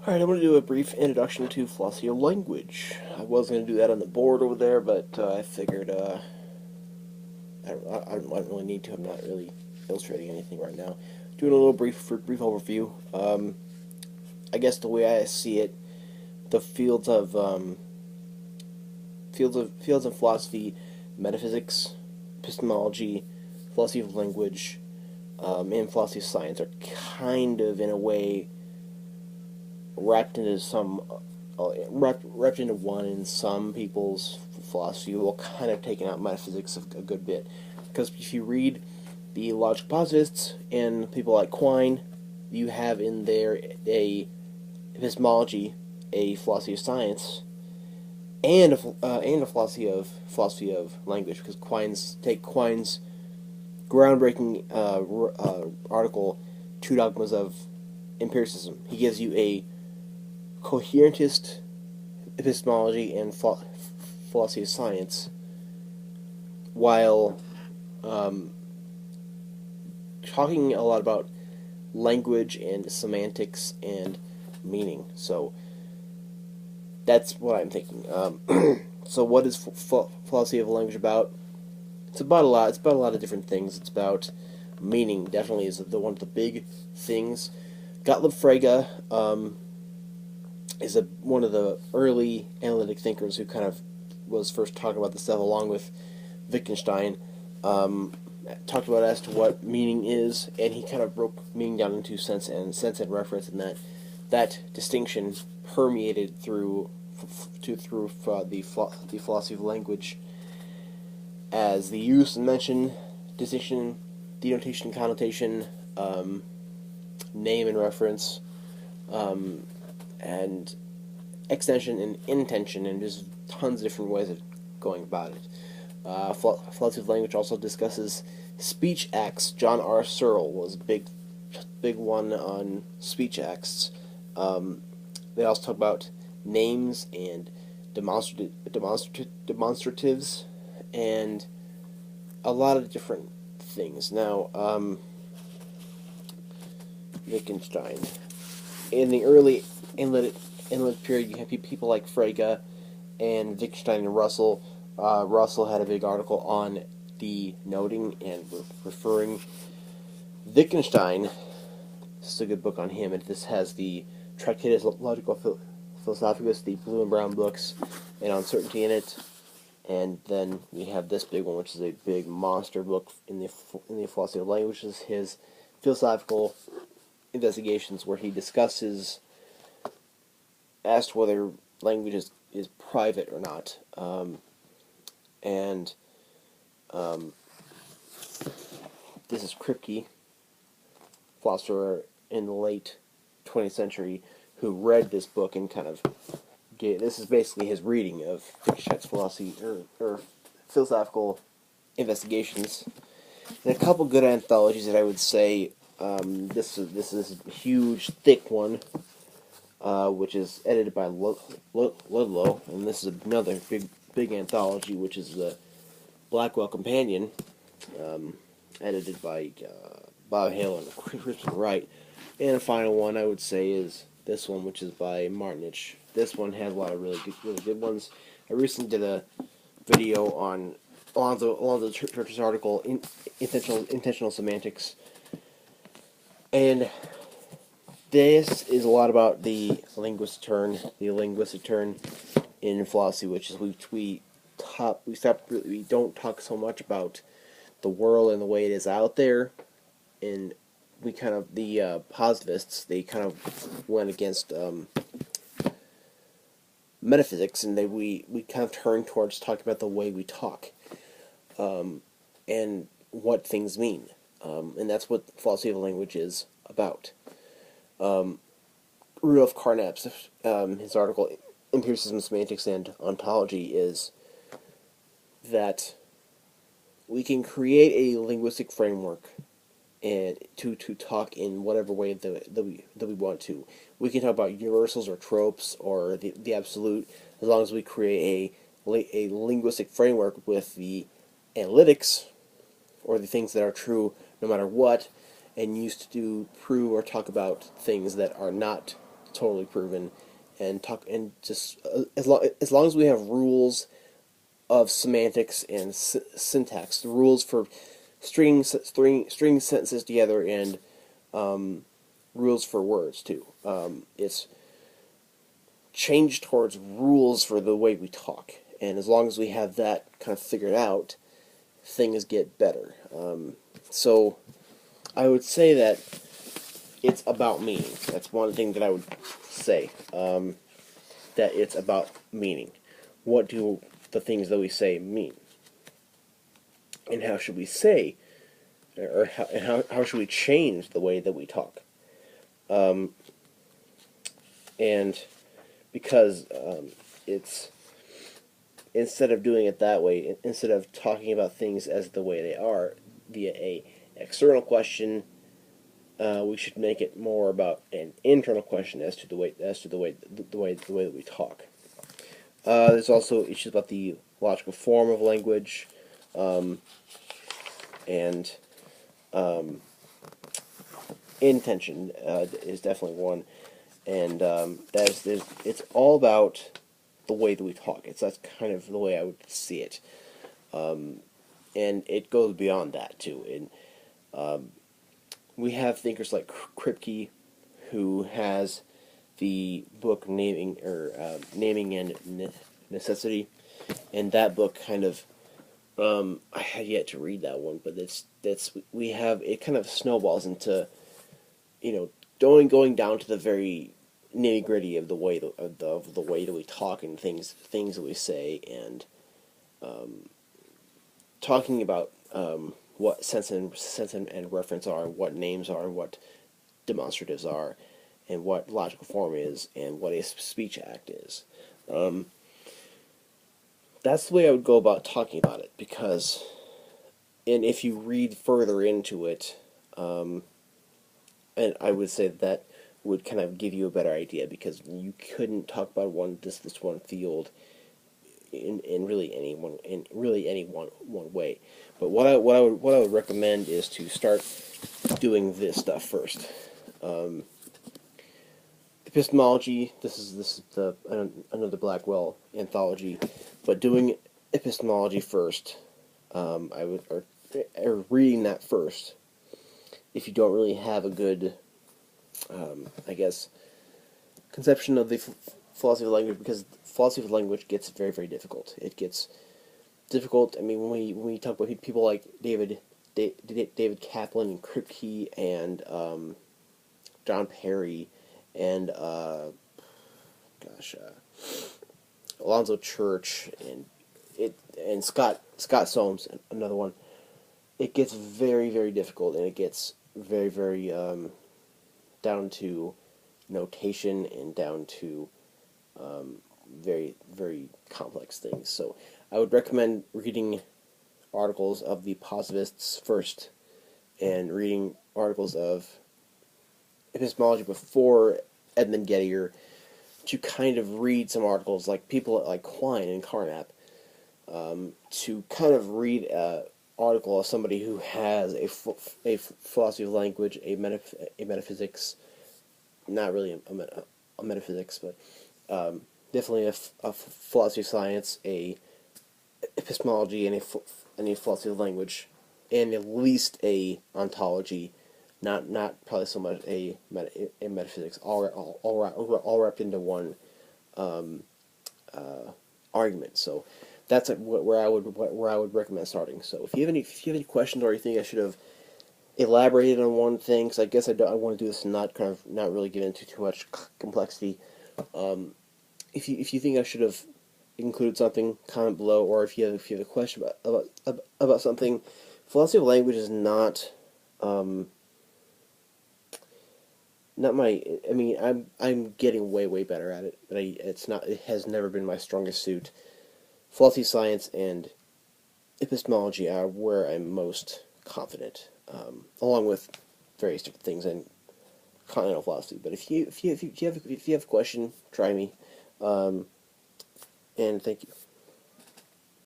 Alright, I'm going to do a brief introduction to philosophy of language. I was going to do that on the board over there, but I figured I don't really need to. I'm not really illustrating anything right now. Doing a little brief overview. I guess the way I see it, the fields of philosophy, metaphysics, epistemology, philosophy of language, and philosophy of science are kind of in a way wrapped into wrapped into one in some people's philosophy, while kind of taking out metaphysics a good bit. Because if you read the logical positivists and people like Quine, you have in there a epistemology, a philosophy of science, and a philosophy of language. Because Quine's groundbreaking article, Two Dogmas of Empiricism. He gives you a coherentist epistemology and philosophy of science, while talking a lot about language and semantics and meaning. So that's what I'm thinking. So what is philosophy of language about? It's about a lot. It's about a lot of different things. It's about meaning. Definitely is one of the big things. Gottlob Frege is one of the early analytic thinkers who kind of was first talking about this stuff, along with Wittgenstein. Talked about as to what meaning is, and he kind of broke meaning down into sense and reference, and that distinction permeated through the philosophy of language, as the use and mention, distinction, denotation, connotation, name and reference, and extension and intention, and just tons of different ways of going about it. Philosophy of language also discusses speech acts. John R. Searle was a big one on speech acts. They also talk about names and demonstratives, and a lot of different things. Now, Wittgenstein. In the early analytic period, you have people like Frege and Wittgenstein and Russell. Russell had a big article on denoting and referring. Wittgenstein, this is a good book on him, and this has the Tractatus Logico Philosophicus, the blue and brown books, and uncertainty in it. And then we have this big one, which is a big monster book in the philosophy of language, which is his philosophical investigations, where he discusses as to whether language is private or not. And this is Kripke, philosopher in the late 20th century, who read this book and kind of this is basically his reading of Wittgenstein's philosophy or philosophical investigations. And a couple good anthologies that I would say. This is a huge, thick one, which is edited by Ludlow, and this is another big anthology, which is the Blackwell Companion, edited by Bob Hale and Crispin Wright. And a final one I would say is this one, which is by Martinich. This one has a lot of really good ones. I recently did a video on Alonzo Church's article, intentional semantics, and this is a lot about the linguistic turn in philosophy, which is we don't talk so much about the world and the way it is out there, and we kind of the positivists, they kind of went against metaphysics, and we kind of turned towards talking about the way we talk, and what things mean, and that's what philosophy of language is about. Rudolf Carnap's his article Empiricism, Semantics, and Ontology is that we can create a linguistic framework and to talk in whatever way that we want to. We can talk about universals or tropes or the absolute, as long as we create a linguistic framework with the analytics or the things that are true no matter what, and used to prove or talk about things that are not totally proven, and talk and just as long as we have rules of semantics and syntax, the rules for string sentences together, and rules for words too. It's changed towards rules for the way we talk, and as long as we have that kind of figured out, things get better. So I would say that it's about meaning. That's one thing that I would say. That it's about meaning. What do the things that we say mean? And how should we say, or how should we change the way that we talk? And because it's, instead of doing it that way, instead of talking about things as the way they are via a external question, we should make it more about an internal question as to the way that we talk. There's also issues about the logical form of language, and intention is definitely one, and it's all about the way that we talk. That's kind of the way I would see it, and it goes beyond that too. And we have thinkers like Kripke, who has the book Naming and Necessity, and that book kind of, I had yet to read that one, but we have it kind of snowballs into, going down to the very nitty gritty of the way of the way that we talk and things that we say, and talking about what sense and reference are, what names are, what demonstratives are, and what logical form is, and what a speech act is. That's the way I would go about talking about it, because, and if you read further into it, and I would say that would kind of give you a better idea, because you couldn't talk about this one field in really any one way. But what I would recommend is to start doing this stuff first. Epistemology. This is another Blackwell anthology, but doing epistemology first. I would or reading that first. If you don't really have a good, I guess, conception of the philosophy of language, because philosophy of language gets very, very difficult. It gets difficult. I mean, when we talk about people like David Kaplan and Kripke and John Perry and Alonzo Church and Scott Soames, another one, it gets very, very difficult, and it gets very, very down to notation and down to very, very complex things. So I would recommend reading articles of the positivists first, and reading articles of epistemology before Edmund Gettier, to kind of read some articles like people like Quine and Carnap, to kind of read an article of somebody who has a philosophy of language, a metaphysics, not really a metaphysics, but definitely a philosophy of science, a epistemology, and a philosophy of language, and at least a ontology, not probably so much a metaphysics, all wrapped into one argument. So that's where I would recommend starting. So if you have any questions, or you think I should have elaborated on one thing, because I guess I want to do this and not really get into too much complexity. If you think I should have included something, comment below. Or if you have a question about something, philosophy of language is not my. I mean, I'm getting way better at it, but it has never been my strongest suit. Philosophy, science, and epistemology are where I'm most confident, along with various different things in continental philosophy. But if you have a question, try me. And thank you.